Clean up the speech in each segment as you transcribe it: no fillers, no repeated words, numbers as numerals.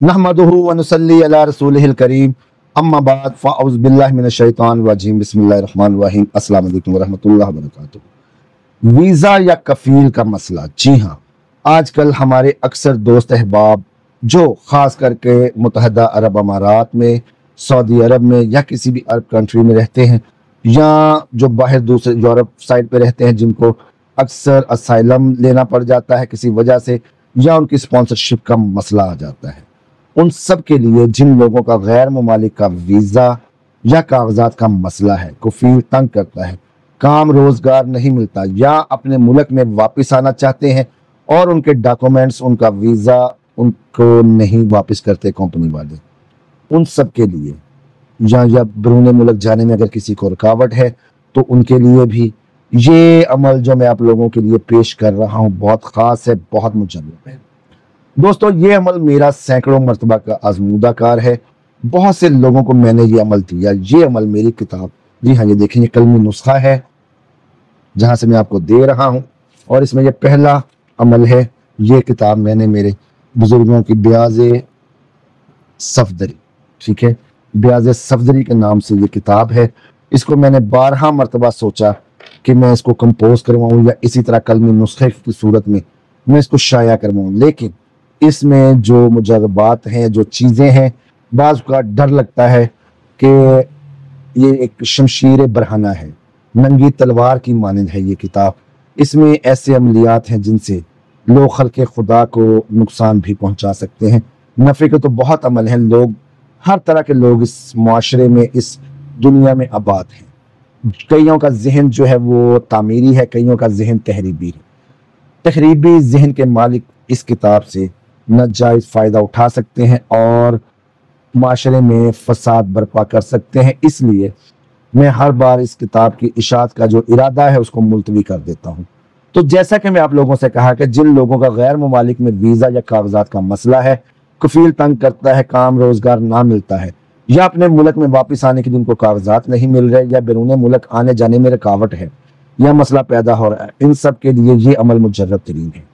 नहमदुहु व नुसल्ली अला रसूलिहिल करीम अम्मा बाद फ़अऊज़ु बिल्लाहि मिनश शैतानिर रजीम बिस्मिल्लाहिर रहमानिर रहीम अस्सलामु अलैकुम व रहमतुल्लाहि व बरकातुहू। वीज़ा या कफ़ील का मसला। जी हाँ, आजकल हमारे अक्सर दोस्त अहबाब जो ख़ास करके मुत्तहिदा अरब अमारात में, सऊदी अरब में या किसी भी अरब कंट्री में रहते हैं, या जो बाहर दूसरे यूरोप साइड पे रहते हैं, जिनको अक्सर असाइलम लेना पड़ जाता है किसी वजह से, या उनकी स्पॉन्सरशिप का मसला आ जाता है, उन सब के लिए जिन लोगों का गैर ममालिक का वीज़ा या कागजात का मसला है, कफ़ील तंग करता है, काम रोज़गार नहीं मिलता, या अपने मुल्क में वापस आना चाहते हैं और उनके डॉक्यूमेंट्स, उनका वीज़ा उनको नहीं वापस करते कंपनी वाले, उन सब के लिए, या बैरून मुल्क जाने में अगर किसी को रुकावट है तो उनके लिए भी ये अमल जो मैं आप लोगों के लिए पेश कर रहा हूँ बहुत ख़ास है, बहुत मुजर्रब है। दोस्तों, ये अमल मेरा सैकड़ों मरतबा का आजमूदा कार है। बहुत से लोगों को मैंने ये अमल दिया। ये अमल मेरी किताब, जी हाँ, ये देखें, ये कलमी नुस्खा है जहाँ से मैं आपको दे रहा हूँ, और इसमें ये पहला अमल है। ये किताब मैंने मेरे बुजुर्गों की ब्याज़े सफदरी, ठीक है, ब्याज़े सफदरी के नाम से ये किताब है। इसको मैंने 12 मरतबा सोचा कि मैं इसको कंपोज करवाऊँ या इसी तरह कलमी नुस्खे की सूरत में मैं इसको शाया करवाऊँ, लेकिन इसमें जो मुजरबात हैं, जो चीज़ें हैं, बाज़ का डर लगता है कि ये एक शमशीर बरहना है, नंगी तलवार की मानंद है ये किताब। इसमें ऐसे अमलियात हैं जिनसे लोग खल्क़े खुदा को नुकसान भी पहुंचा सकते हैं। नफ़े के तो बहुत अमल हैं, लोग हर तरह के लोग इस माशरे में, इस दुनिया में आबाद हैं। कईयों का जहन जो है वो तामीरी है, कईयों का जहन तहरीबी है। तहरीबी जहन के मालिक इस किताब से नाजायज़ फ़ायदा उठा सकते हैं और माशरे में फसाद बर्पा कर सकते हैं। इसलिए मैं हर बार इस किताब की इशाअत का जो इरादा है उसको मुलतवी कर देता हूँ। तो जैसा कि मैं आप लोगों से कहा कि जिन लोगों का गैर ममालिक में वीज़ा या कागजात का मसला है, कफ़ील तंग करता है, काम रोज़गार ना मिलता है, या अपने मुल्क में वापस आने के जिनको कागजात नहीं मिल रहे, या बैरून मुल्क आने जाने में रुकावट है, या मसला पैदा हो रहा है, इन सब के लिए ये अमल मुजर्रब तरीन है।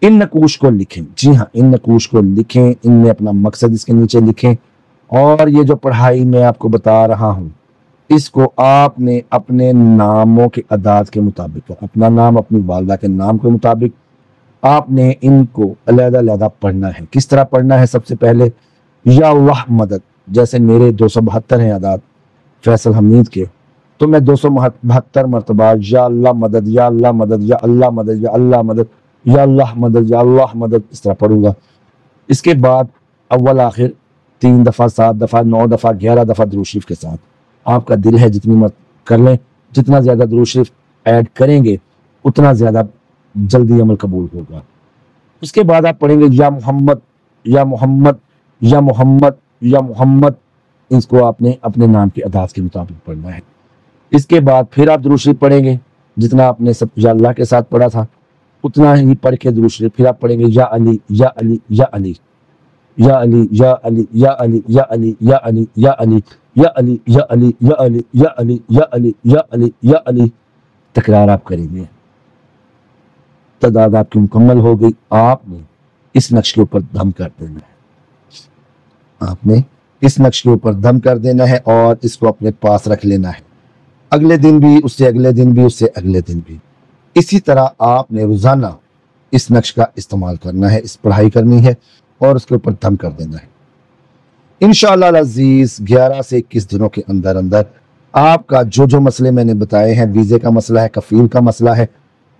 इन नकूश को लिखें, जी हाँ, इन नकूश को लिखें, इनमें अपना मकसद इसके नीचे लिखें, और ये जो पढ़ाई मैं आपको बता रहा हूँ इसको आपने अपने नामों के अदाद के मुताबिक, अपना नाम अपनी वालदा के नाम के मुताबिक आपने इनको अलग-अलग पढ़ना है। किस तरह पढ़ना है? सबसे पहले या अल्लाह मदद, जैसे मेरे 272 हैं अदाद फैसल हमीद के, तो मैं 272 मरतबा या अल्लाह मदद, या अल्लाह मदद, या अल्लाह मदद, या अल्लाह मदद, या अल्लाह मदद, या अल्लाह मदद, इस तरह पढ़ूंगा। इसके बाद अव्वल आखिर 3 दफ़ा, 7 दफ़ा, 9 दफ़ा, 11 दफ़ा दुरूद शरीफ के साथ। आपका दिल है जितनी मत कर लें, जितना ज़्यादा दुरूद शरीफ ऐड करेंगे उतना ज़्यादा जल्दी अमल कबूल होगा। उसके बाद आप पढ़ेंगे या मोहम्मद, या मोहम्मद, या मोहम्मद, या मोहम्मद। इसको आपने अपने नाम के अदाद के मुताबिक पढ़ना है। इसके बाद फिर आप दुरूद शरीफ पढ़ेंगे, जितना आपने सब या अल्लाह के साथ पढ़ा था उतना ही पढ़ के दुरूद शरीफ फिर आप पढ़ेंगे या अली, या अली, या अली, या अली, या अली, या अली, या अली, या अली, या अली, या अली, या अली, या अली, या अली, या अली, या अली, या अली, तकरार आप करेंगे। तादाद आपकी मुकम्मल हो गई। आपने इस नक्श के ऊपर दम कर देना है, आपने इस नक्श के ऊपर दम कर देना है और इसको अपने पास रख लेना है। अगले दिन भी, उससे अगले दिन भी, उससे अगले दिन भी, इसी तरह आपने रोजाना इस नक्श का इस्तेमाल करना है, इस पढ़ाई करनी है और उसके ऊपर दम कर देना है। इंशाअल्लाह अज़ीज़ 11 से 21 दिनों के अंदर अंदर आपका जो जो मसले मैंने बताए हैं, वीज़े का मसला है, कफ़ील का मसला है,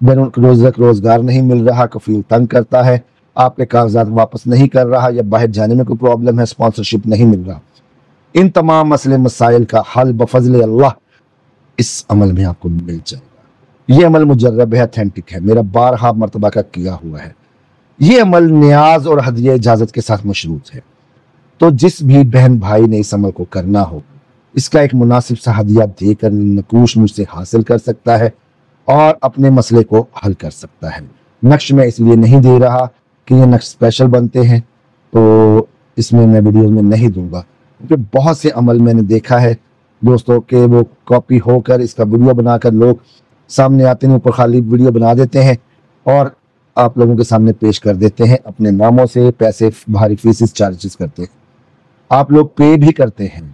रोज़गार नहीं मिल रहा, कफ़ील तंग करता है, आपके कागजात वापस नहीं कर रहा, या बाहर जाने में कोई प्रॉब्लम है, स्पॉन्सरशिप नहीं मिल रहा, इन तमाम मसले मसाइल का हल बफज़ल अल्लाह इस अमल में आपको मिल जाएगा। ये अमल मुजर्रब है, अथेंटिक है, मेरा 12 मरतबा का किया हुआ है। ये अमल न्याज और हदिया इजाज़त के साथ मशरूत है। तो जिस भी बहन भाई ने इस अमल को करना हो, इसका एक मुनासिब सा हदिया देकर नकूश मुझसे हासिल कर सकता है और अपने मसले को हल कर सकता है। नक्श में इसलिए नहीं दे रहा कि ये नक्श स्पेशल बनते हैं, तो इसमें मैं वीडियो में नहीं दूंगा, क्योंकि बहुत से अमल मैंने देखा है दोस्तों के वो कॉपी होकर इसका वीडियो बनाकर लोग सामने आते हैं, ऊपर खाली वीडियो बना देते हैं और آپ لوگوں کے سامنے پیش کر دیتے ہیں، اپنے ناموں سے پیسے بھاری فیسز چارجز کرتے ہیں، آپ لوگ پے بھی کرتے ہیں،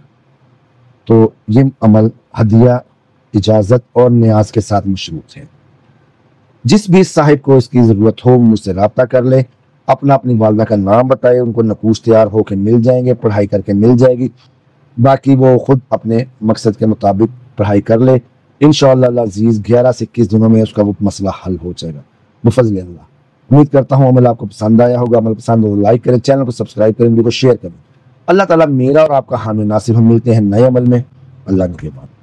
تو یہ عمل ہدیہ، اجازت اور نیاز کے ساتھ مشروط ہے۔ جس بھی صاحب کو اس کی ضرورت ہو مجھ سے رابطہ کر لے، اپنی والدہ کا نام بتائے، ان کو نقوش تیار ہو کے مل جائیں گے، پڑھائی کر کے مل جائے گی، باقی وہ خود اپنے مقصد کے مطابق پڑھائی کر لے، انشاءاللہ العزیز 11 سے 21 دنوں میں اس کا وہ مسئلہ حل ہو جائے گا بفضل اللہ۔ امید کرتا ہوں عمل آپ کو پسند آیا ہوگا، عمل پسند ہو لائک کریں، چینل کو سبسکرائب کریں، ویڈیو کو شیئر کریں۔ اللہ تعالیٰ میرا اور آپ کا حامی ناصر ہم ملتے ہیں نئے عمل میں، اللہ نگہبان۔